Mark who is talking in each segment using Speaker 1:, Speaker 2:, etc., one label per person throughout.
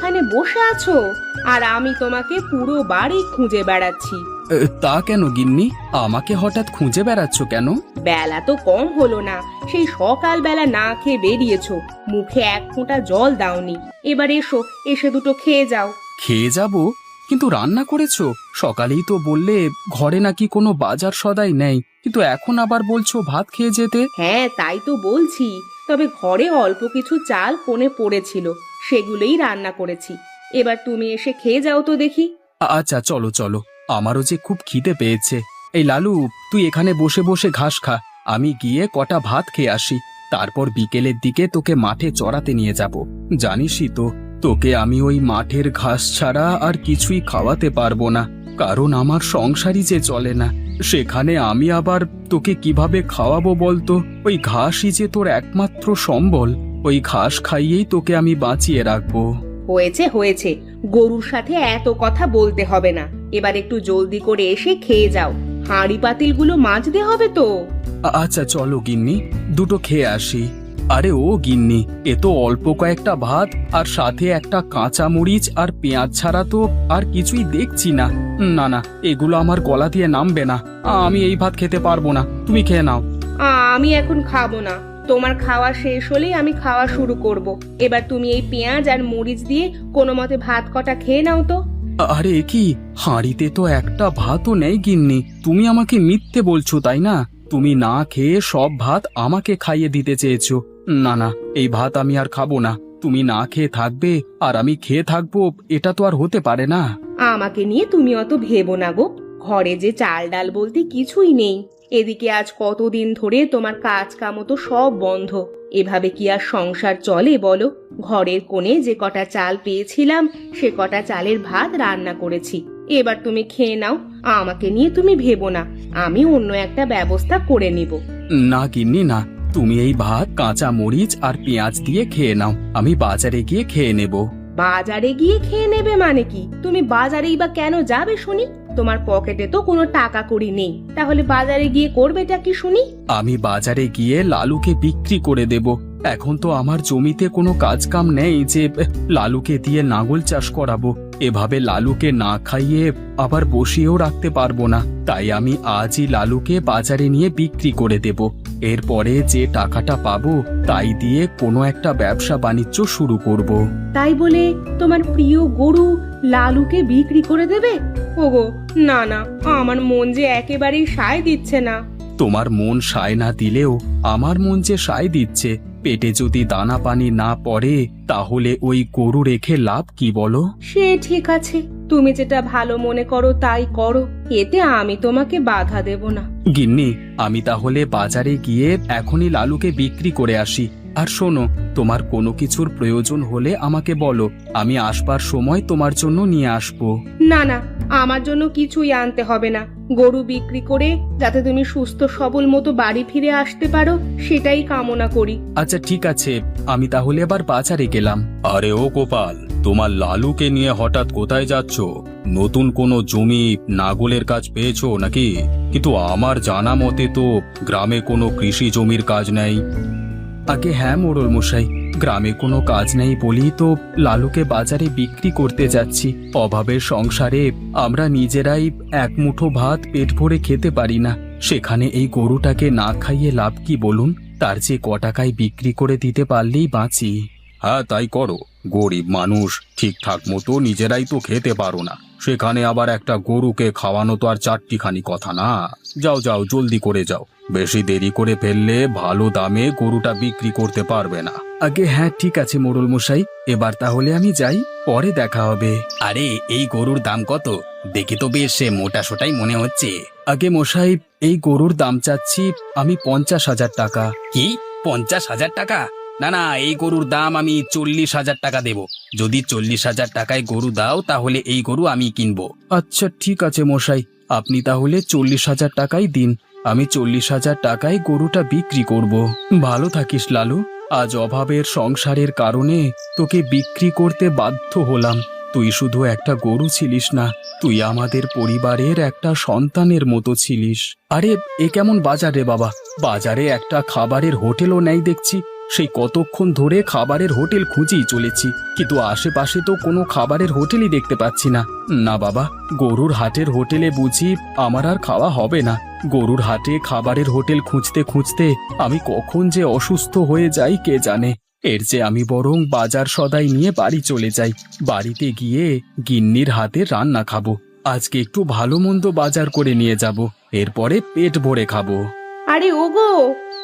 Speaker 1: এখানে বসে আছো আর আমি তোমাকে পুরো বাড়ি খুঁজে বেড়াচ্ছি।
Speaker 2: তা কেন গিন্নি? আমাকে হঠাৎ খুঁজে বেড়াচ্ছ কেন?
Speaker 1: বেলা তো কম হলো না, সেই সকালবেলা না খেয়ে বেরিয়েছো, মুখে এক ফোঁটা জল দাওনি। এবার এসো, এসে দুটো খেয়ে যাও।
Speaker 2: খেয়ে যাব? কিন্তু রান্না করেছো? সকালেই তো বললে ঘরে নাকি কোনো বাজার সদাই নেই, কিন্তু এখন আবার বলছো ভাত খেয়ে যেতে।
Speaker 1: হ্যাঁ তাই তো বলছি, তবে ঘরে অল্প কিছু চাল কোণে পড়েছিল, সেগুলোই রান্না করেছি। এবার তুমি এসে খেয়ে যাও তো দেখি।
Speaker 2: আচ্ছা চলো চলো, আমারও যে খুব খিদে পেয়েছে। এই লালু, তুই এখানে বসে বসে ঘাস খা, আমি গিয়ে কটা ভাত খেয়ে আসি। তারপর বিকেলের দিকে তোকে মাঠে চড়াতে নিয়ে যাব। জানিসই তো, তোকে আমি ওই মাঠের ঘাস ছাড়া আর কিছুই খাওয়াতে পারবো না, কারণ আমার সংসারই যে চলে না। সেখানে আমি আবার তোকে কিভাবে খাওয়াবো বলতো? ওই ঘাসই যে তোর একমাত্র সম্বল, ওই ঘাস খাইয়েই তোকে আমি বাঁচিয়ে রাখবো।
Speaker 1: হয়েছে হয়েছে, গরুর সাথে এত কথা বলতে হবে না। এবার একটু জলদি করে এসে খেয়ে যাও, হাঁড়ি পাতিলগুলো মাজতে হবে তো।
Speaker 2: আচ্ছা চলো গিন্নি, দুটো খেয়ে আসি। আরে ও গিন্নি, এ তো অল্প কয়েকটা ভাত, আর সাথে একটা কাঁচা মরিচ আর পেঁয়াজ ছাড়া তো আর কিছুই দেখছি না। না না, এগুলো আমার গলা দিয়ে নামবে না, আমি এই ভাত খেতে পারবো না, তুমি খেয়ে নাও।
Speaker 1: আমি এখন খাবো না, তোমার খাওয়া শেষ হলেই আমি খাওয়া শুরু করব। এবার তুমি এই পেঁয়াজ আর মরিচ দিয়ে কোনো মতে ভাত কটা খেয়ে নাও তো।
Speaker 2: আরে কি, হাঁড়িতে তো একটা ভাতও নেই গিন্নি, তুমি আমাকে মিথ্যে বলছো তাই না? তুমি না খেয়ে সব ভাত আমাকে খাইয়ে দিতে চেয়েছো। না না, এই ভাত আমি আর খাবো না। তুমি না খেয়ে থাকবে আর আমি খেয়ে থাকবো, এটা তো আর হতে পারে না।
Speaker 1: আমাকে নিয়ে তুমি অত ভেবো না গো, ঘরে যে চাল ডাল বলতে কিছুই নেই। এদিকে আজ কতদিন ধরে তোমার কাজ কামও তো সব বন্ধ, এভাবে কি আর সংসার চলে বলো? ঘরের কোণে যে কটা চাল পেয়েছিলাম, সে কটা চালের ভাত রান্না করেছি। এবার তুমি খেয়ে নাও, আমাকে নিয়ে তুমি ভেবো না, আমি অন্য একটা ব্যবস্থা করে নিব।
Speaker 2: না গিন্নি না, তুমি এই ভাত কাঁচা মরিচ আর পেঁয়াজ দিয়ে খেয়ে নাও, আমি বাজারে গিয়ে খেয়ে নেব।
Speaker 1: বাজারে গিয়ে খেয়ে নেবে মানে কি? তুমি বাজারেই বা কেন যাবে শুনি? তোমার পকেটে তো কোনো টাকা কড়ি নেই, তাহলে বাজারে গিয়ে করবেটা কি শুনি?
Speaker 2: আমি বাজারে গিয়ে লালুকে বিক্রি করে দেব। এখন তো আমার জমিতে কোনো কাজ কাম নেই যে লালুকে দিয়ে নাঙল চাষ করাবো। এভাবে লালুকে না খাইয়ে আবার বসিয়েও রাখতে পারবো না, তাই আমি আজই লালুকে বাজারে নিয়ে বিক্রি করে দেব। এরপরে যে টাকাটা পাবো তাই দিয়ে কোনো একটা ব্যবসা বাণিজ্য শুরু করব।
Speaker 1: তাই বলে তোমার প্রিয় গরু লালুকে বিক্রি করে দেবে? ওগো না না, আমার মন যে একেবারেই সায় দিচ্ছে না।
Speaker 2: তোমার মন সায় না দিলেও আমার মন যে সায় দিচ্ছে। পেটে যদি দানা পানি না পড়ে তাহলে ওই গরু রেখে লাভ কি বলো?
Speaker 1: সে ঠিক আছে, তুমি যেটা ভালো মনে করো তাই করো, এতে আমি তোমাকে বাধা দেব না।
Speaker 2: গিন্নি, আমি তাহলে বাজারে গিয়ে এখনই লালুকে বিক্রি করে আসি। আর শোনো, তোমার কোনো কিছুর প্রয়োজন হলে আমাকে বলো, আমি আসবার সময় তোমার জন্য নিয়ে আসবো।
Speaker 1: না না, আমার জন্য কিছুই আনতে হবে না। গরু বিক্রি করে যাতে তুমি সুস্থ সবল মতো বাড়ি ফিরে আসতে পারো, সেটাই কামনা করি।
Speaker 2: আচ্ছা ঠিক আছে, আমি তাহলে এবার বাজারে গেলাম। আরে ও গোপাল, তোমার লালুকে নিয়ে হঠাৎ কোথায় যাচ্ছ? নতুন কোনো জমি নাগলের কাজ পেয়েছো নাকি? কিন্তু আমার জানা মতে তো গ্রামে কোনো কৃষি জমির কাজ নেই। আগে হ্যাঁ মোড়ল মশাই, গ্রামে কোনো কাজ নেই বলি তো লালুকে বাজারে বিক্রি করতে যাচ্ছি। অভাবের সংসারে আমরা নিজেরাই এক মুঠো ভাত পেট ভরে খেতে পারি না, সেখানে এই গরুটাকে না খাইয়ে লাভ কি বলুন? তার যে ক টাকায় বিক্রি করে দিতে পারলেই বাঁচি। হ্যাঁ তাই করো, গরিব মানুষ, ঠিকঠাক মতো নিজেরাই তো খেতে পারো না, সেখানে আবার একটা গরুকে খাওয়ানো তো আর চারটিখানি কথা না। যাও যাও, জলদি করে যাও, বেশি দেরি করে ফেললে ভালো দামে গরুটা বিক্রি করতে পারবে না। আগে হ্যাঁ ঠিক আছে মোড়ল মশাই, এবার তাহলে আমি যাই, পরে দেখা হবে। আরে এই গরুর দাম কত? দেখে তো বেশ মোটা সোটাই মনে হচ্ছে। আগে মশাই, এই গরুর দাম চাচ্ছি আমি 50,000 টাকা। কি, 50,000 টাকা? না না, এই গরুর দাম আমি 40,000 টাকা দেব। যদি 40,000 টাকায় গরু দাও তাহলে এই গরু আমি কিনবো। আচ্ছা ঠিক আছে মশাই, আপনি তাহলে 40,000 টাকাই দিন, আমি 40,000 টাকায় গরুটা বিক্রি করব। ভালো থাকিস লালু, আজ অভাবের সংসারের কারণে তোকে বিক্রি করতে বাধ্য হলাম। তুই শুধু একটা গরু ছিলিস না, তুই আমাদের পরিবারের একটা সন্তানের মতো ছিলিস। আরে এ কেমন বাজার রে বাবা, বাজারে একটা খাবারের হোটেলও নেই দেখছি। সেই কতক্ষণ ধরে খাবারের হোটেল খুঁজেই চলেছি, কিন্তু আশেপাশে তো কোনো খাবারের হোটেলই দেখতে পাচ্ছি না। না বাবা, গরুর হাটের হোটেলে বুঝি আমার আর খাওয়া হবে না। গরুর হাটে খাবারের হোটেল খুঁজতে খুঁজতে আমি কখন যে অসুস্থ হয়ে যাই কে জানে। এর চেয়ে আমি বরং বাজার সদাই নিয়ে বাড়ি চলে যাই। বাড়িতে গিয়ে গিন্নির হাতে রান্না খাবো। আজকে একটু ভালো মন্দ বাজার করে নিয়ে যাব, এরপরে পেট ভরে খাবো।
Speaker 1: আরে ওগো,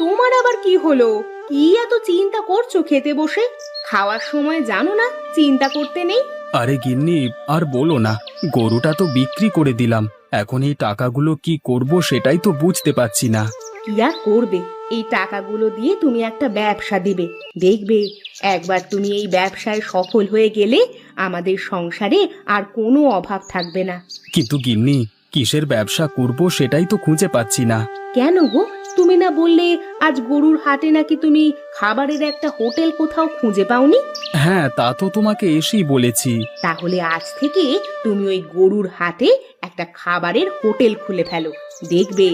Speaker 1: তোমার আবার কি হলো? কি এত চিন্তা করছো খেতে বসে? খাওয়ার সময় জানো না চিন্তা করতে নেই?
Speaker 2: আরে গিন্নি, আর বলো না, গরুটা তো বিক্রি করে দিলাম। এখন এই টাকাগুলো কি করব সেটাই তো বুঝতে পারছি না।
Speaker 1: কি আর করবে? এই টাকাগুলো দিয়ে তুমি একটা ব্যবসা দিবে, দেখবে একবার তুমি এই ব্যবসায় সফল হয়ে গেলে আমাদের সংসারে আর কোনো অভাব থাকবে না।
Speaker 2: কিন্তু গিন্নি, কিসের ব্যবসা করব সেটাই তো খুঁজে পাচ্ছি না।
Speaker 1: কেন গো, তুমি না বললে আজ গরুর হাটে নাকি তুমি খাবারের একটা হোটেল কোথাও খুঁজে পাওনি?
Speaker 2: হ্যাঁ, তা তো তোমাকে এসেই বলেছি।
Speaker 1: তাহলে আজ থেকে তুমি ওই গরুর হাটে একটা খাবারের হোটেল খুলে ফেলো, দেখবে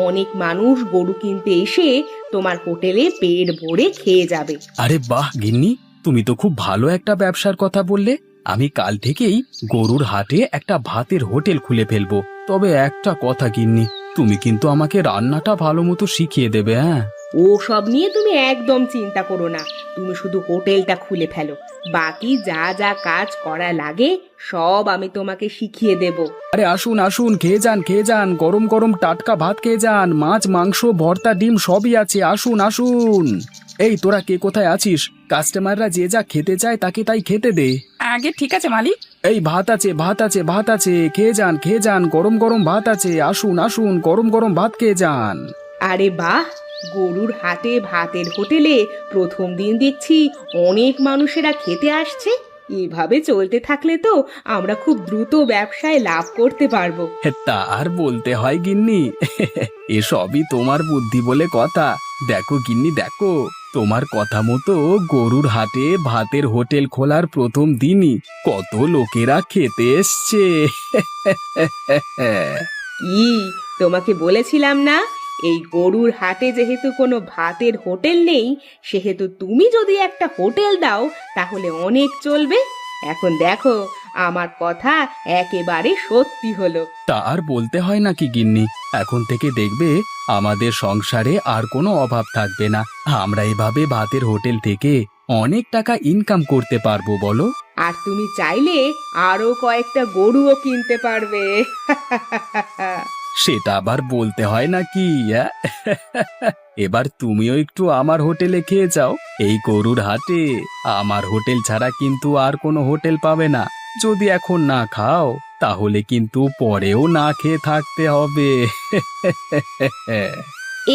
Speaker 1: অনেক মানুষ গরু কিনতে এসে তোমার হোটেলে পেট ভরে খেয়ে যাবে।
Speaker 2: আরে বাহ গিন্নি, তুমি তো খুব ভালো একটা ব্যবসার কথা বললে। আমি কাল থেকেই গরুর হাটে একটা ভাতের হোটেল খুলে ফেলবো। তবে একটা কথা গিন্নি, তুমি কিন্তু আমাকে রান্নাটা ভালো মতো শিখিয়ে দেবে। হ্যাঁ,
Speaker 1: ও সব নিয়ে তুমি একদম চিন্তা করো না, তুমি শুধু হোটেলটা খুলে ফেলো, বাকি যা যা কাজ করা লাগে সব আমি তোমাকে শিখিয়ে দেব।
Speaker 2: আরে আসুন আসুন, খেয়ে যান খেয়ে যান, গরম গরম টাটকা ভাত খেয়ে যান। মাছ মাংস ভর্তা ডিম সবই আছে, আসুন আসুন। এই তোরা কে কোথায় আছিস? কাস্টমাররা যে যা খেতে চায় তাকে তাই খেতে দে।
Speaker 3: আগে ঠিক আছে মালিক।
Speaker 2: এই ভাত আছে ভাত আছে ভাত আছে, খেয়ে যান, গরম গরম ভাত আছে, আসুন আসুন, গরম গরম ভাত খেয়ে যান।
Speaker 1: আরে বাহ, গরুর হাটে ভাতের হোটেলে প্রথম দিন দেখছি অনেক মানুষেরা খেতে আসছে। এভাবে চলতে থাকলে তো আমরা খুব দ্রুত ব্যবসায় লাভ করতে পারবো।
Speaker 2: তা আর বলতে হয় গিন্নি, এসবই তোমার বুদ্ধি বলে কথা। দেখো গিন্নি দেখো, তোমার কথা মতো গরুর হাটে ভাতের হোটেল খোলার প্রথম দিনই কত লোকেরা খেতে এসছে।
Speaker 1: কি, তোমাকে বলেছিলাম না এই গরুর হাটে যেহেতু কোনো ভাতের হোটেল নেই, সেহেতু তুমি যদি একটা হোটেল দাও তাহলে অনেক চলবে। এখন দেখো আমার কথা একেবারে সত্যি হলো।
Speaker 2: তা আর বলতে হয় নাকি গিন্নি, এখন থেকে দেখবে আমাদের সংসারে আর কোনো অভাব থাকবে না। আমরা এভাবে ভাতের হোটেল থেকে অনেক টাকা ইনকাম করতে পারবো বলো।
Speaker 1: আর তুমি চাইলে আরো কয়েকটা গরুও কিনতে পারবে।
Speaker 2: সেটা আবার বলতে হয় নাকি? এবার তুমিও একটু আমার হোটেলে খেয়ে যাও, এই গরুর হাটে। আমার হোটেল ছাড়া কিন্তু আর কোনো হোটেল পাবে না। যদি এখন না খাও তাহলে কিন্তু পরেও না খেয়ে থাকতে হবে।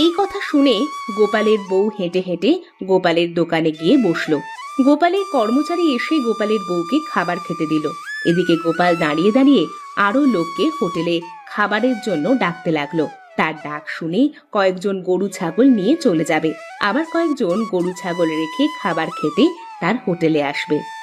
Speaker 1: এই কথা শুনে গোপালের বউ হেঁটে হেঁটে গোপালের দোকানে গিয়ে বসলো। গোপালের কর্মচারী এসে গোপালের বউকে খাবার খেতে দিল। এদিকে গোপাল দাঁড়িয়ে দাঁড়িয়ে আরো লোককে হোটেলে খাবারের জন্য ডাকতে লাগলো। তার ডাক শুনে কয়েকজন গরু ছাগল নিয়ে চলে যাবে, আবার কয়েকজন গরু ছাগল রেখে খাবার খেতে তার হোটেলে আসবে।